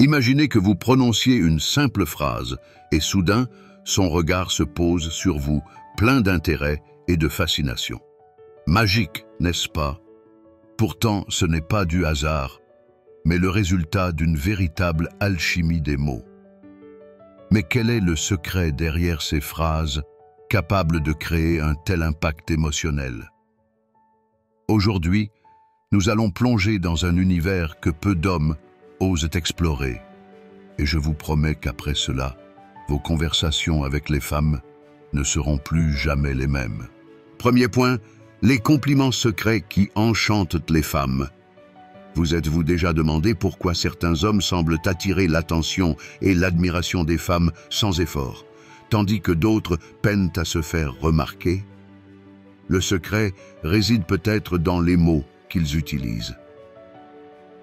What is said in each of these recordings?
Imaginez que vous prononciez une simple phrase et soudain, son regard se pose sur vous, plein d'intérêt et de fascination. Magique, n'est-ce pas? Pourtant, ce n'est pas du hasard, mais le résultat d'une véritable alchimie des mots. Mais quel est le secret derrière ces phrases capables de créer un tel impact émotionnel? Aujourd'hui, nous allons plonger dans un univers que peu d'hommes osent explorer. Et je vous promets qu'après cela, vos conversations avec les femmes ne seront plus jamais les mêmes. Premier point, les compliments secrets qui enchantent les femmes. Vous êtes-vous déjà demandé pourquoi certains hommes semblent attirer l'attention et l'admiration des femmes sans effort, tandis que d'autres peinent à se faire remarquer? Le secret réside peut-être dans les mots qu'ils utilisent.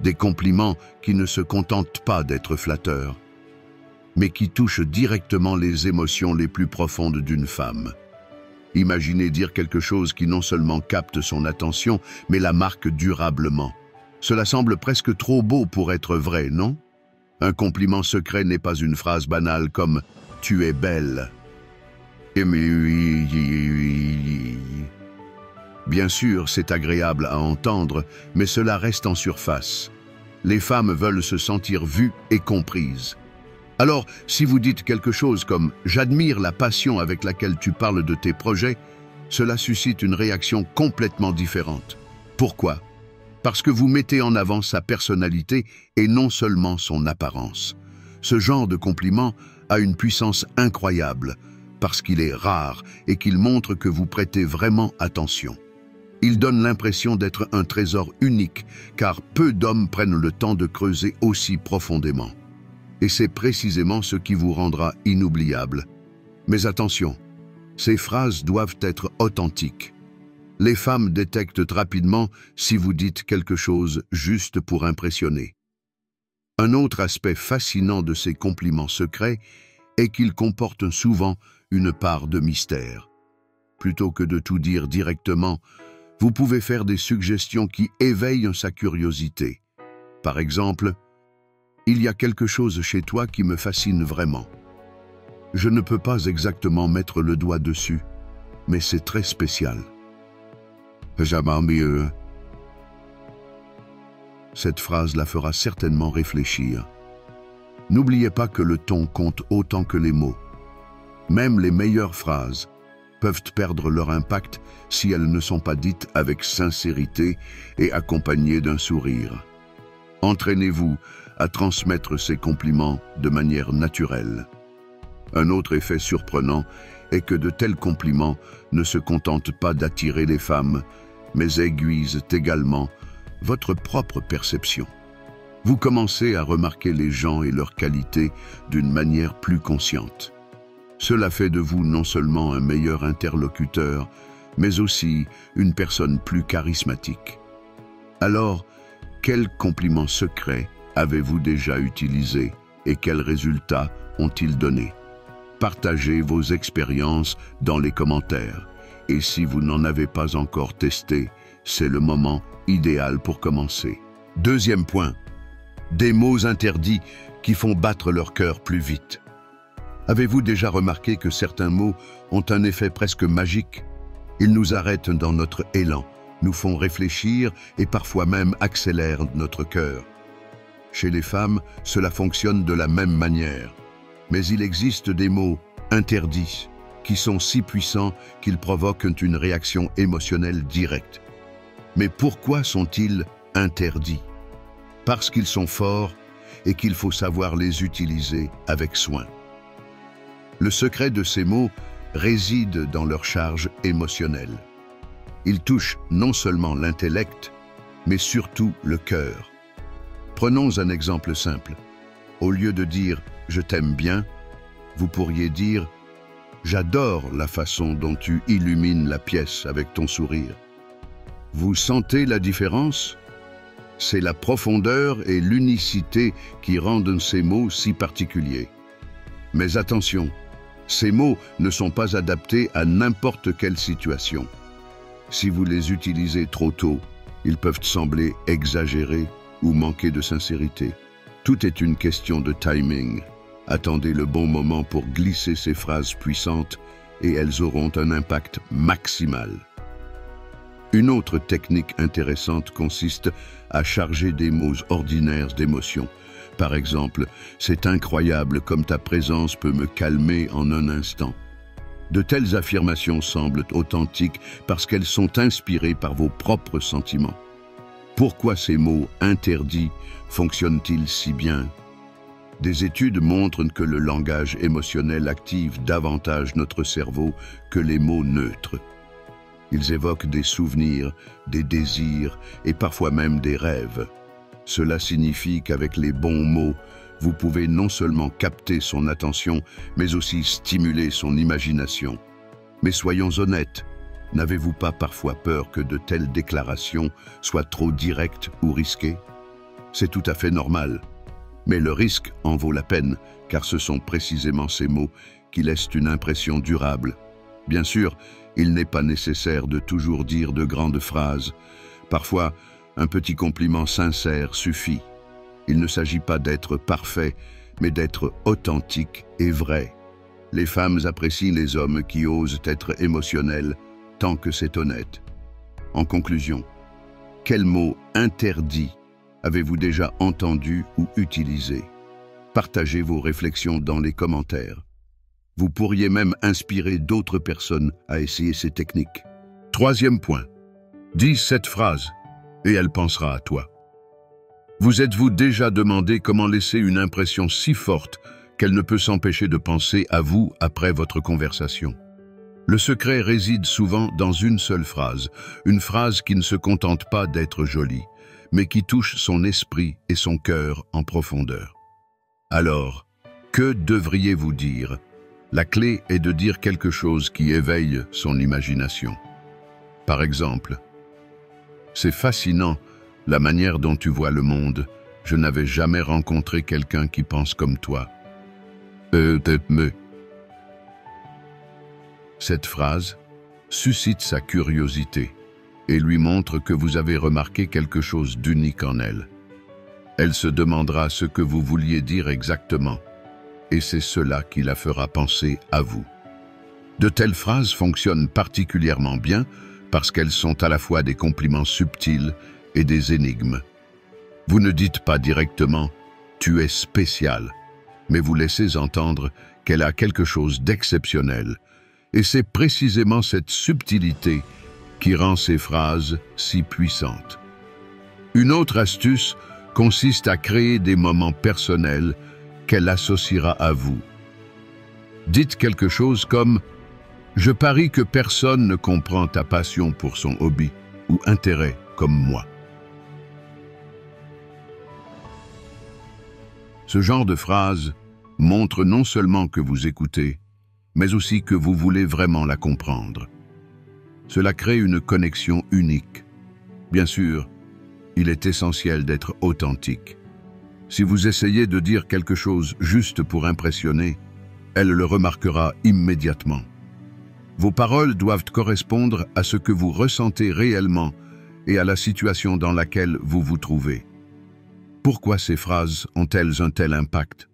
Des compliments qui ne se contentent pas d'être flatteurs, mais qui touchent directement les émotions les plus profondes d'une femme. Imaginez dire quelque chose qui non seulement capte son attention, mais la marque durablement. Cela semble presque trop beau pour être vrai, non? Un compliment secret n'est pas une phrase banale comme « tu es belle ». Bien sûr, c'est agréable à entendre, mais cela reste en surface. Les femmes veulent se sentir vues et comprises. Alors, si vous dites quelque chose comme « j'admire la passion avec laquelle tu parles de tes projets », cela suscite une réaction complètement différente. Pourquoi? Parce que vous mettez en avant sa personnalité et non seulement son apparence. Ce genre de compliment a une puissance incroyable, parce qu'il est rare et qu'il montre que vous prêtez vraiment attention. Il donne l'impression d'être un trésor unique, car peu d'hommes prennent le temps de creuser aussi profondément. Et c'est précisément ce qui vous rendra inoubliable. Mais attention, ces phrases doivent être authentiques. Les femmes détectent rapidement si vous dites quelque chose juste pour impressionner. Un autre aspect fascinant de ces compliments secrets est qu'ils comportent souvent une part de mystère. Plutôt que de tout dire directement, vous pouvez faire des suggestions qui éveillent sa curiosité. Par exemple, « Il y a quelque chose chez toi qui me fascine vraiment. Je ne peux pas exactement mettre le doigt dessus, mais c'est très spécial. » Jamais mieux. Cette phrase la fera certainement réfléchir. N'oubliez pas que le ton compte autant que les mots. Même les meilleures phrases peuvent perdre leur impact si elles ne sont pas dites avec sincérité et accompagnées d'un sourire. Entraînez-vous à transmettre ces compliments de manière naturelle. Un autre effet surprenant est que de tels compliments ne se contentent pas d'attirer les femmes, mais aiguisent également votre propre perception. Vous commencez à remarquer les gens et leurs qualités d'une manière plus consciente. Cela fait de vous non seulement un meilleur interlocuteur, mais aussi une personne plus charismatique. Alors, quels compliments secrets avez-vous déjà utilisés et quels résultats ont-ils donné? Partagez vos expériences dans les commentaires. Et si vous n'en avez pas encore testé, c'est le moment idéal pour commencer. Deuxième point, des mots interdits qui font battre leur cœur plus vite. Avez-vous déjà remarqué que certains mots ont un effet presque magique? Ils nous arrêtent dans notre élan, nous font réfléchir et parfois même accélèrent notre cœur. Chez les femmes, cela fonctionne de la même manière. Mais il existe des mots interdits qui sont si puissants qu'ils provoquent une réaction émotionnelle directe. Mais pourquoi sont-ils interdits? Parce qu'ils sont forts et qu'il faut savoir les utiliser avec soin. Le secret de ces mots réside dans leur charge émotionnelle. Ils touchent non seulement l'intellect, mais surtout le cœur. Prenons un exemple simple. Au lieu de dire « je t'aime bien », vous pourriez dire « j'adore la façon dont tu illumines la pièce avec ton sourire ». Vous sentez la différence? C'est la profondeur et l'unicité qui rendent ces mots si particuliers. Mais attention, ces mots ne sont pas adaptés à n'importe quelle situation. Si vous les utilisez trop tôt, ils peuvent sembler exagérés ou manquer de sincérité. Tout est une question de timing. Attendez le bon moment pour glisser ces phrases puissantes et elles auront un impact maximal. Une autre technique intéressante consiste à charger des mots ordinaires d'émotions. Par exemple, « C'est incroyable comme ta présence peut me calmer en un instant ». De telles affirmations semblent authentiques parce qu'elles sont inspirées par vos propres sentiments. Pourquoi ces mots interdits fonctionnent-ils si bien? Des études montrent que le langage émotionnel active davantage notre cerveau que les mots neutres. Ils évoquent des souvenirs, des désirs et parfois même des rêves. Cela signifie qu'avec les bons mots, vous pouvez non seulement capter son attention, mais aussi stimuler son imagination. Mais soyons honnêtes, n'avez-vous pas parfois peur que de telles déclarations soient trop directes ou risquées? C'est tout à fait normal. Mais le risque en vaut la peine, car ce sont précisément ces mots qui laissent une impression durable. Bien sûr, il n'est pas nécessaire de toujours dire de grandes phrases. Parfois, un petit compliment sincère suffit. Il ne s'agit pas d'être parfait, mais d'être authentique et vrai. Les femmes apprécient les hommes qui osent être émotionnels tant que c'est honnête. En conclusion, quel mot interdit avez-vous déjà entendu ou utilisé? Partagez vos réflexions dans les commentaires. Vous pourriez même inspirer d'autres personnes à essayer ces techniques. Troisième point, dis cette phrase et elle pensera à toi. Vous êtes-vous déjà demandé comment laisser une impression si forte qu'elle ne peut s'empêcher de penser à vous après votre conversation? Le secret réside souvent dans une seule phrase, une phrase qui ne se contente pas d'être jolie, mais qui touche son esprit et son cœur en profondeur. Alors, que devriez-vous dire? La clé est de dire quelque chose qui éveille son imagination. Par exemple, « C'est fascinant la manière dont tu vois le monde. Je n'avais jamais rencontré quelqu'un qui pense comme toi. » Cette phrase suscite sa curiosité et lui montre que vous avez remarqué quelque chose d'unique en elle. Elle se demandera ce que vous vouliez dire exactement, et c'est cela qui la fera penser à vous. De telles phrases fonctionnent particulièrement bien parce qu'elles sont à la fois des compliments subtils et des énigmes. Vous ne dites pas directement « tu es spécial », mais vous laissez entendre qu'elle a quelque chose d'exceptionnel, et c'est précisément cette subtilité qui rend ces phrases si puissantes. Une autre astuce consiste à créer des moments personnels qu'elle associera à vous. Dites quelque chose comme « Je parie que personne ne comprend ta passion pour son hobby ou intérêt comme moi ». Ce genre de phrase montre non seulement que vous écoutez, mais aussi que vous voulez vraiment la comprendre. Cela crée une connexion unique. Bien sûr, il est essentiel d'être authentique. Si vous essayez de dire quelque chose juste pour impressionner, elle le remarquera immédiatement. Vos paroles doivent correspondre à ce que vous ressentez réellement et à la situation dans laquelle vous vous trouvez. Pourquoi ces phrases ont-elles un tel impact?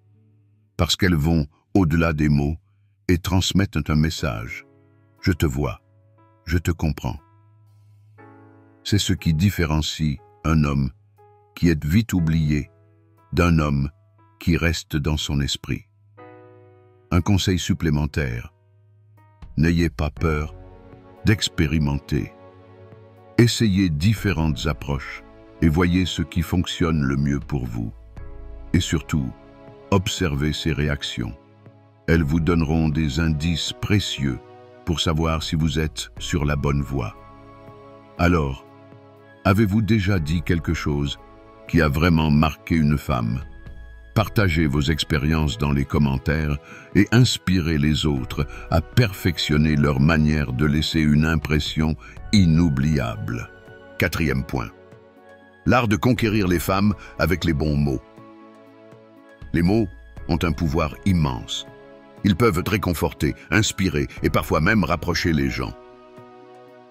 Parce qu'elles vont au-delà des mots et transmettent un message. Je te vois, je te comprends. C'est ce qui différencie un homme qui est vite oublié d'un homme qui reste dans son esprit. Un conseil supplémentaire: n'ayez pas peur d'expérimenter. Essayez différentes approches et voyez ce qui fonctionne le mieux pour vous. Et surtout, observez ces réactions. Elles vous donneront des indices précieux pour savoir si vous êtes sur la bonne voie. Alors, avez-vous déjà dit quelque chose qui a vraiment marqué une femme? Partagez vos expériences dans les commentaires et inspirez les autres à perfectionner leur manière de laisser une impression inoubliable. Quatrième point. L'art de conquérir les femmes avec les bons mots. Les mots ont un pouvoir immense. Ils peuvent réconforter, inspirer et parfois même rapprocher les gens.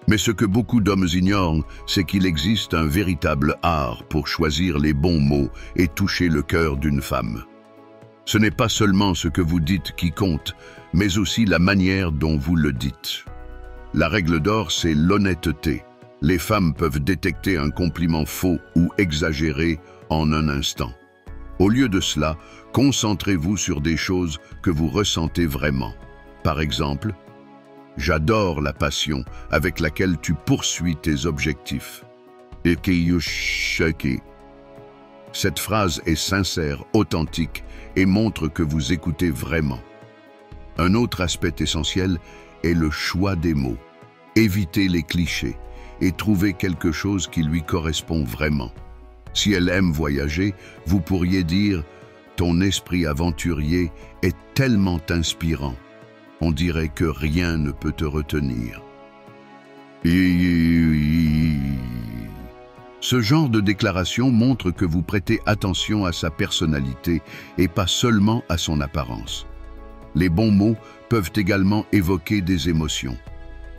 Mais ce que beaucoup d'hommes ignorent, c'est qu'il existe un véritable art pour choisir les bons mots et toucher le cœur d'une femme. Ce n'est pas seulement ce que vous dites qui compte, mais aussi la manière dont vous le dites. La règle d'or, c'est l'honnêteté. Les femmes peuvent détecter un compliment faux ou exagéré en un instant. Au lieu de cela, concentrez-vous sur des choses que vous ressentez vraiment. Par exemple, « J'adore la passion avec laquelle tu poursuis tes objectifs. » Cette phrase est sincère, authentique et montre que vous écoutez vraiment. Un autre aspect essentiel est le choix des mots. Évitez les clichés et trouvez quelque chose qui lui correspond vraiment. Si elle aime voyager, vous pourriez dire « Ton esprit aventurier est tellement inspirant. On dirait que rien ne peut te retenir. » Ce genre de déclaration montre que vous prêtez attention à sa personnalité et pas seulement à son apparence. Les bons mots peuvent également évoquer des émotions.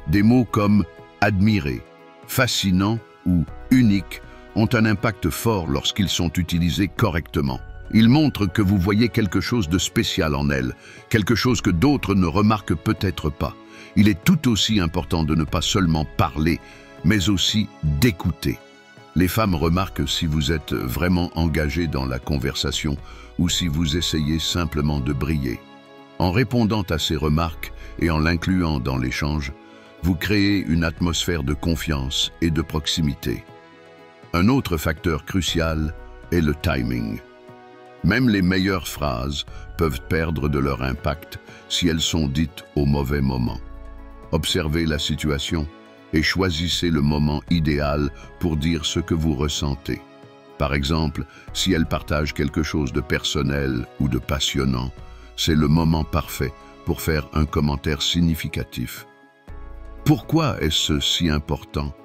Des mots comme « admirer »,« fascinant » ou « unique » ont un impact fort lorsqu'ils sont utilisés correctement. Ils montrent que vous voyez quelque chose de spécial en elle, quelque chose que d'autres ne remarquent peut-être pas. Il est tout aussi important de ne pas seulement parler, mais aussi d'écouter. Les femmes remarquent si vous êtes vraiment engagé dans la conversation ou si vous essayez simplement de briller. En répondant à ces remarques et en l'incluant dans l'échange, vous créez une atmosphère de confiance et de proximité. Un autre facteur crucial est le timing. Même les meilleures phrases peuvent perdre de leur impact si elles sont dites au mauvais moment. Observez la situation et choisissez le moment idéal pour dire ce que vous ressentez. Par exemple, si elle partage quelque chose de personnel ou de passionnant, c'est le moment parfait pour faire un commentaire significatif. Pourquoi est-ce si important?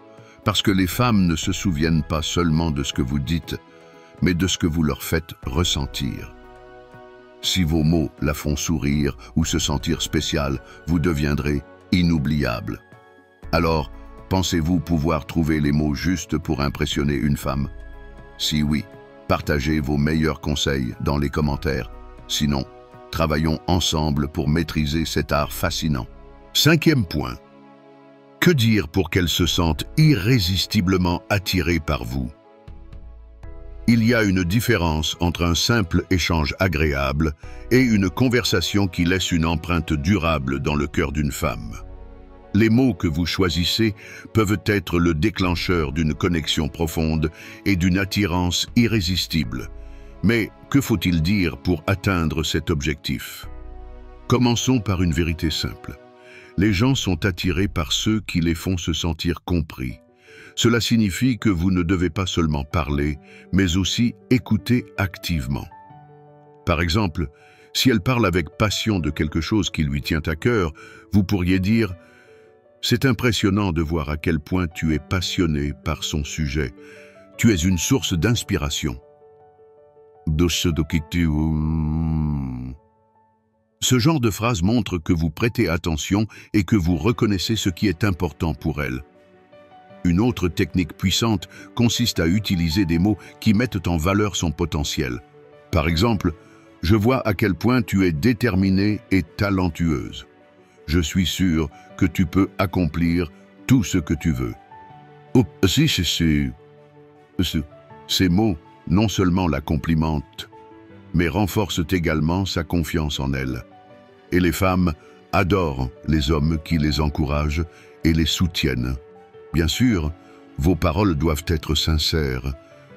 Parce que les femmes ne se souviennent pas seulement de ce que vous dites, mais de ce que vous leur faites ressentir. Si vos mots la font sourire ou se sentir spéciale, vous deviendrez inoubliable. Alors, pensez-vous pouvoir trouver les mots justes pour impressionner une femme? Si oui, partagez vos meilleurs conseils dans les commentaires. Sinon, travaillons ensemble pour maîtriser cet art fascinant. 5e point. Que dire pour qu'elle se sente irrésistiblement attirée par vous? Il y a une différence entre un simple échange agréable et une conversation qui laisse une empreinte durable dans le cœur d'une femme. Les mots que vous choisissez peuvent être le déclencheur d'une connexion profonde et d'une attirance irrésistible. Mais que faut-il dire pour atteindre cet objectif? Commençons par une vérité simple. Les gens sont attirés par ceux qui les font se sentir compris. Cela signifie que vous ne devez pas seulement parler, mais aussi écouter activement. Par exemple, si elle parle avec passion de quelque chose qui lui tient à cœur, vous pourriez dire « C'est impressionnant de voir à quel point tu es passionné par son sujet. Tu es une source d'inspiration. » Ce genre de phrase montre que vous prêtez attention et que vous reconnaissez ce qui est important pour elle. Une autre technique puissante consiste à utiliser des mots qui mettent en valeur son potentiel. Par exemple, « Je vois à quel point tu es déterminée et talentueuse. Je suis sûr que tu peux accomplir tout ce que tu veux. » Ces mots non seulement la complimentent, mais renforcent également sa confiance en elle. Et les femmes adorent les hommes qui les encouragent et les soutiennent. Bien sûr, vos paroles doivent être sincères.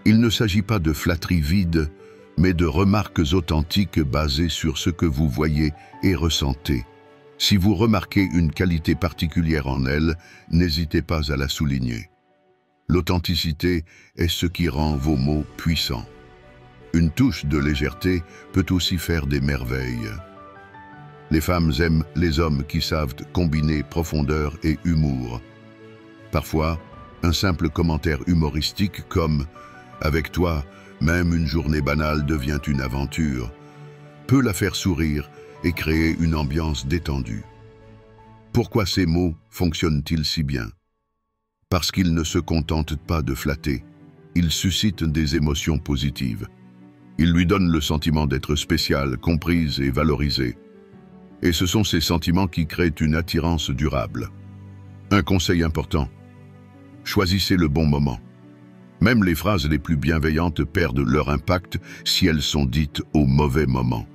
Il ne s'agit pas de flatteries vides, mais de remarques authentiques basées sur ce que vous voyez et ressentez. Si vous remarquez une qualité particulière en elle, n'hésitez pas à la souligner. L'authenticité est ce qui rend vos mots puissants. Une touche de légèreté peut aussi faire des merveilles. Les femmes aiment les hommes qui savent combiner profondeur et humour. Parfois, un simple commentaire humoristique comme « Avec toi, même une journée banale devient une aventure » peut la faire sourire et créer une ambiance détendue. Pourquoi ces mots fonctionnent-ils si bien? Parce qu'ils ne se contentent pas de flatter, ils suscitent des émotions positives. Ils lui donnent le sentiment d'être spéciale, comprise et valorisée. Et ce sont ces sentiments qui créent une attirance durable. Un conseil important: choisissez le bon moment. Même les phrases les plus bienveillantes perdent leur impact si elles sont dites au mauvais moment.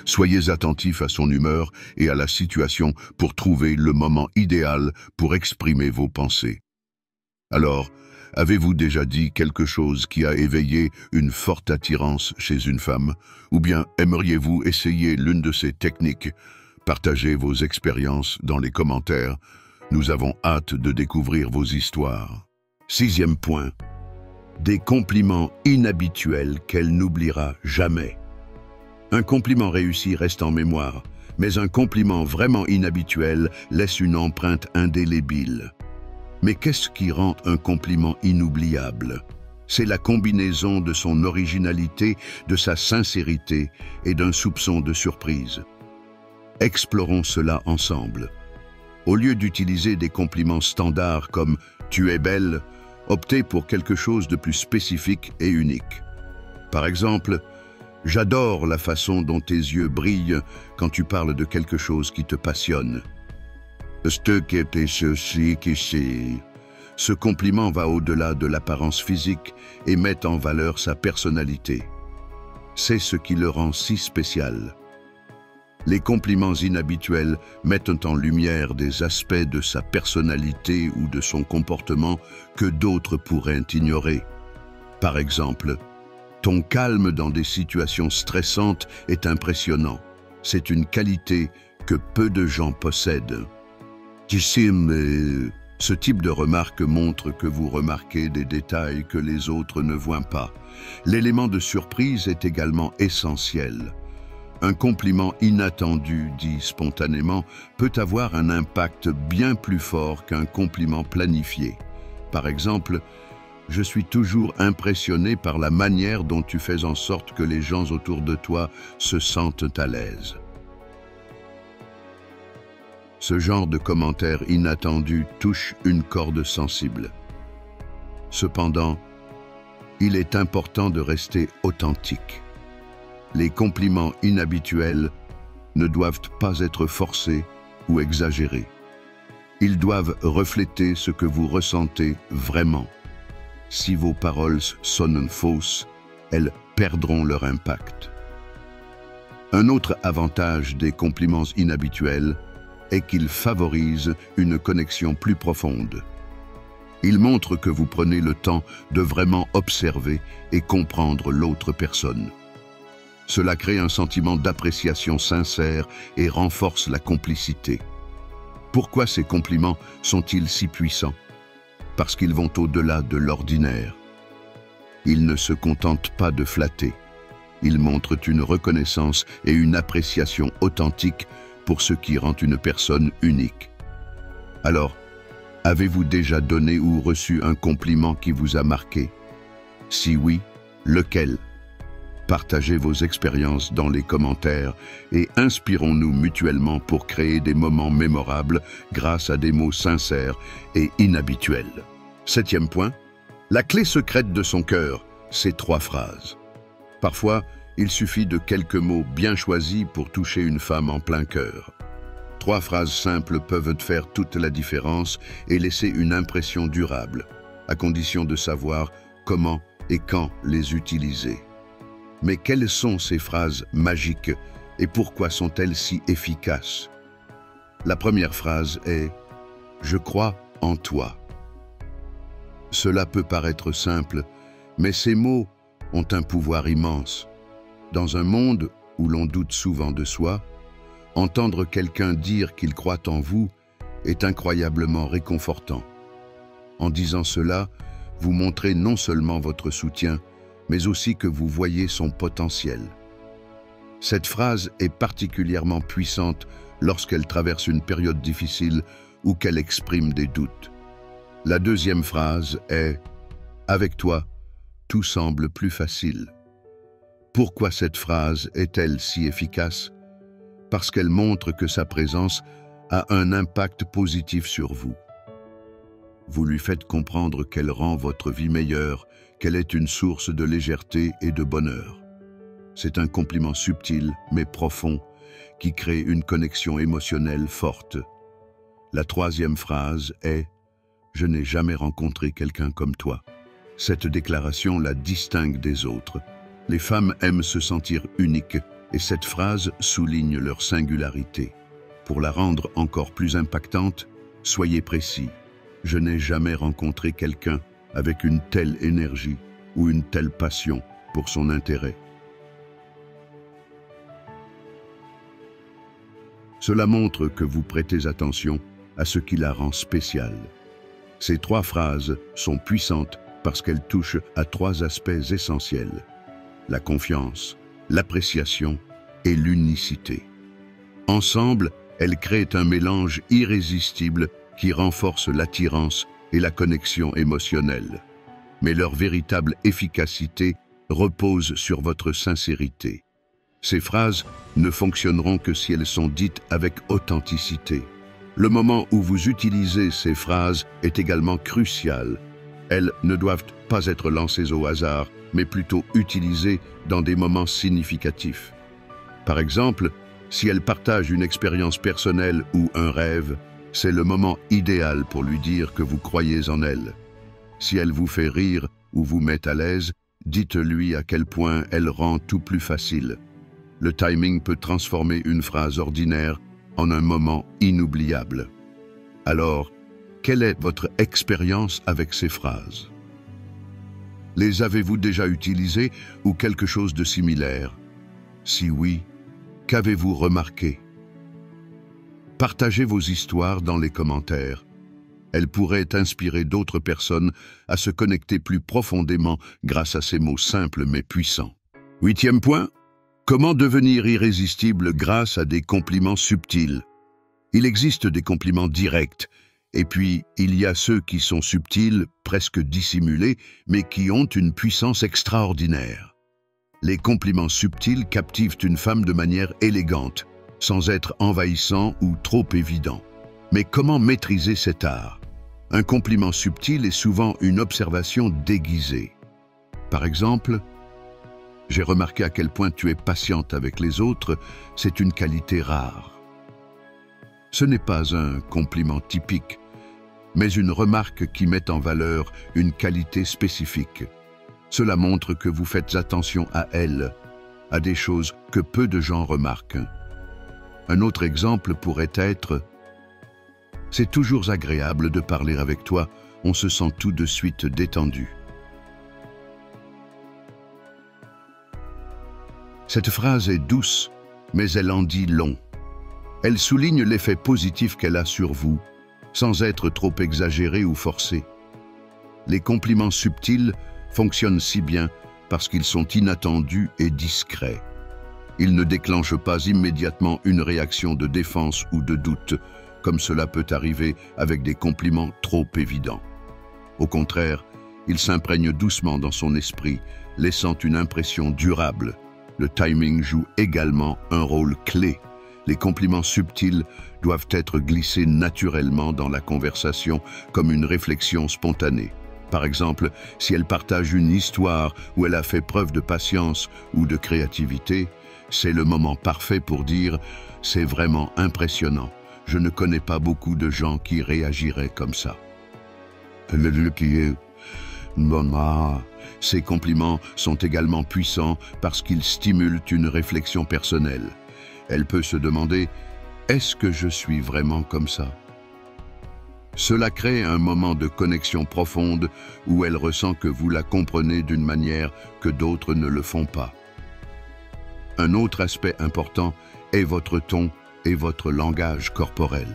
Soyez attentif à son humeur et à la situation pour trouver le moment idéal pour exprimer vos pensées. Alors, avez-vous déjà dit quelque chose qui a éveillé une forte attirance chez une femme? Ou bien aimeriez-vous essayer l'une de ces techniques? Partagez vos expériences dans les commentaires. Nous avons hâte de découvrir vos histoires. 6e point. Des compliments inhabituels qu'elle n'oubliera jamais. Un compliment réussi reste en mémoire, mais un compliment vraiment inhabituel laisse une empreinte indélébile. Mais qu'est-ce qui rend un compliment inoubliable? C'est la combinaison de son originalité, de sa sincérité et d'un soupçon de surprise. Explorons cela ensemble. Au lieu d'utiliser des compliments standards comme « tu es belle », optez pour quelque chose de plus spécifique et unique. Par exemple, « j'adore la façon dont tes yeux brillent quand tu parles de quelque chose qui te passionne ». Ce compliment va au-delà de l'apparence physique et met en valeur sa personnalité. C'est ce qui le rend si spécial. Les compliments inhabituels mettent en lumière des aspects de sa personnalité ou de son comportement que d'autres pourraient ignorer. Par exemple, « ton calme dans des situations stressantes est impressionnant. C'est une qualité que peu de gens possèdent. » Ce type de remarque montre que vous remarquez des détails que les autres ne voient pas. L'élément de surprise est également essentiel. Un compliment inattendu, dit spontanément, peut avoir un impact bien plus fort qu'un compliment planifié. Par exemple, « je suis toujours impressionné par la manière dont tu fais en sorte que les gens autour de toi se sentent à l'aise. » Ce genre de commentaire inattendu touche une corde sensible. Cependant, il est important de rester authentique. Les compliments inhabituels ne doivent pas être forcés ou exagérés. Ils doivent refléter ce que vous ressentez vraiment. Si vos paroles sonnent fausses, elles perdront leur impact. Un autre avantage des compliments inhabituels est qu'ils favorisent une connexion plus profonde. Ils montrent que vous prenez le temps de vraiment observer et comprendre l'autre personne. Cela crée un sentiment d'appréciation sincère et renforce la complicité. Pourquoi ces compliments sont-ils si puissants? Parce qu'ils vont au-delà de l'ordinaire. Ils ne se contentent pas de flatter. Ils montrent une reconnaissance et une appréciation authentique pour ce qui rend une personne unique. Alors, avez-vous déjà donné ou reçu un compliment qui vous a marqué? Si oui, lequel? Partagez vos expériences dans les commentaires et inspirons-nous mutuellement pour créer des moments mémorables grâce à des mots sincères et inhabituels. 7e point, la clé secrète de son cœur, c'est 3 phrases. Parfois, il suffit de quelques mots bien choisis pour toucher une femme en plein cœur. 3 phrases simples peuvent faire toute la différence et laisser une impression durable, à condition de savoir comment et quand les utiliser. Mais quelles sont ces phrases magiques et pourquoi sont-elles si efficaces? La première phrase est « Je crois en toi ». Cela peut paraître simple, mais ces mots ont un pouvoir immense. Dans un monde où l'on doute souvent de soi, entendre quelqu'un dire qu'il croit en vous est incroyablement réconfortant. En disant cela, vous montrez non seulement votre soutien, mais aussi que vous voyez son potentiel. Cette phrase est particulièrement puissante lorsqu'elle traverse une période difficile ou qu'elle exprime des doutes. La deuxième phrase est « Avec toi, tout semble plus facile ». Pourquoi cette phrase est-elle si efficace? Parce qu'elle montre que sa présence a un impact positif sur vous. Vous lui faites comprendre qu'elle rend votre vie meilleure, qu'elle est une source de légèreté et de bonheur. C'est un compliment subtil mais profond qui crée une connexion émotionnelle forte. La troisième phrase est « Je n'ai jamais rencontré quelqu'un comme toi ». Cette déclaration la distingue des autres. Les femmes aiment se sentir uniques et cette phrase souligne leur singularité. Pour la rendre encore plus impactante, soyez précis. Je n'ai jamais rencontré quelqu'un avec une telle énergie ou une telle passion pour son intérêt. Cela montre que vous prêtez attention à ce qui la rend spéciale. Ces trois phrases sont puissantes parce qu'elles touchent à trois aspects essentiels: la confiance, l'appréciation et l'unicité. Ensemble, elles créent un mélange irrésistible qui renforce l'attirance et la connexion émotionnelle. Mais leur véritable efficacité repose sur votre sincérité. Ces phrases ne fonctionneront que si elles sont dites avec authenticité. Le moment où vous utilisez ces phrases est également crucial. Elles ne doivent pas être lancées au hasard, mais plutôt utilisées dans des moments significatifs. Par exemple, si elle partage une expérience personnelle ou un rêve, c'est le moment idéal pour lui dire que vous croyez en elle. Si elle vous fait rire ou vous met à l'aise, dites-lui à quel point elle rend tout plus facile. Le timing peut transformer une phrase ordinaire en un moment inoubliable. Alors, quelle est votre expérience avec ces phrases? Les avez-vous déjà utilisées ou quelque chose de similaire? Si oui, qu'avez-vous remarqué? Partagez vos histoires dans les commentaires. Elles pourraient inspirer d'autres personnes à se connecter plus profondément grâce à ces mots simples mais puissants. Huitième point, comment devenir irrésistible grâce à des compliments subtils? Il existe des compliments directs, et puis il y a ceux qui sont subtils, presque dissimulés, mais qui ont une puissance extraordinaire. Les compliments subtils captivent une femme de manière élégante, sans être envahissant ou trop évident. Mais comment maîtriser cet art? Un compliment subtil est souvent une observation déguisée. Par exemple, « J'ai remarqué à quel point tu es patiente avec les autres, c'est une qualité rare. » Ce n'est pas un compliment typique, mais une remarque qui met en valeur une qualité spécifique. Cela montre que vous faites attention à elle, à des choses que peu de gens remarquent. Un autre exemple pourrait être « C'est toujours agréable de parler avec toi, on se sent tout de suite détendu. » Cette phrase est douce, mais elle en dit long. Elle souligne l'effet positif qu'elle a sur vous, sans être trop exagérée ou forcée. Les compliments subtils fonctionnent si bien parce qu'ils sont inattendus et discrets. Ils ne déclenchent pas immédiatement une réaction de défense ou de doute, comme cela peut arriver avec des compliments trop évidents. Au contraire, ils s'imprègnent doucement dans son esprit, laissant une impression durable. Le timing joue également un rôle clé. Les compliments subtils doivent être glissés naturellement dans la conversation comme une réflexion spontanée. Par exemple, si elle partage une histoire où elle a fait preuve de patience ou de créativité, c'est le moment parfait pour dire « C'est vraiment impressionnant. Je ne connais pas beaucoup de gens qui réagiraient comme ça. » Ces compliments sont également puissants parce qu'ils stimulent une réflexion personnelle. Elle peut se demander « Est-ce que je suis vraiment comme ça ?» Cela crée un moment de connexion profonde où elle ressent que vous la comprenez d'une manière que d'autres ne le font pas. Un autre aspect important est votre ton et votre langage corporel.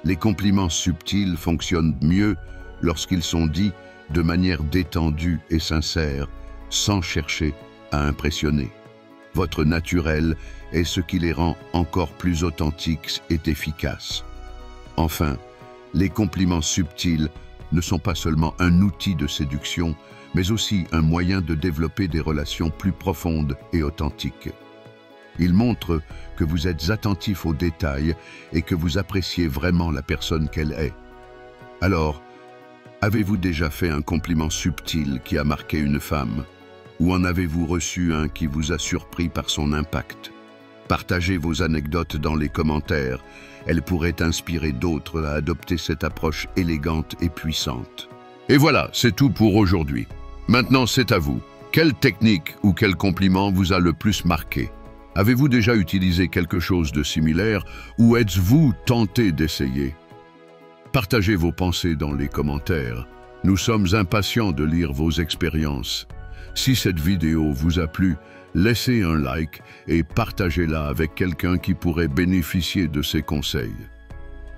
Les compliments subtils fonctionnent mieux lorsqu'ils sont dits de manière détendue et sincère, sans chercher à impressionner. Votre naturel est ce qui les rend encore plus authentiques et efficaces. Enfin, les compliments subtils ne sont pas seulement un outil de séduction, mais aussi un moyen de développer des relations plus profondes et authentiques. Ils montrent que vous êtes attentif aux détails et que vous appréciez vraiment la personne qu'elle est. Alors, Avez-vous déjà fait un compliment subtil qui a marqué une femme? Ou en avez-vous reçu un qui vous a surpris par son impact? Partagez vos anecdotes dans les commentaires. Elles pourraient inspirer d'autres à adopter cette approche élégante et puissante. Et voilà, c'est tout pour aujourd'hui. Maintenant, c'est à vous. Quelle technique ou quel compliment vous a le plus marqué? Avez-vous déjà utilisé quelque chose de similaire ou êtes-vous tenté d'essayer? Partagez vos pensées dans les commentaires. Nous sommes impatients de lire vos expériences. Si cette vidéo vous a plu, laissez un like et partagez-la avec quelqu'un qui pourrait bénéficier de ces conseils.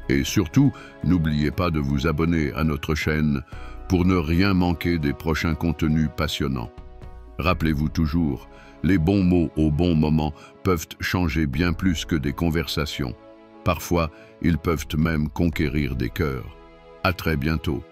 Et surtout, n'oubliez pas de vous abonner à notre chaîne pour ne rien manquer des prochains contenus passionnants. Rappelez-vous toujours, les bons mots au bon moment peuvent changer bien plus que des conversations. Parfois, ils peuvent même conquérir des cœurs. À très bientôt.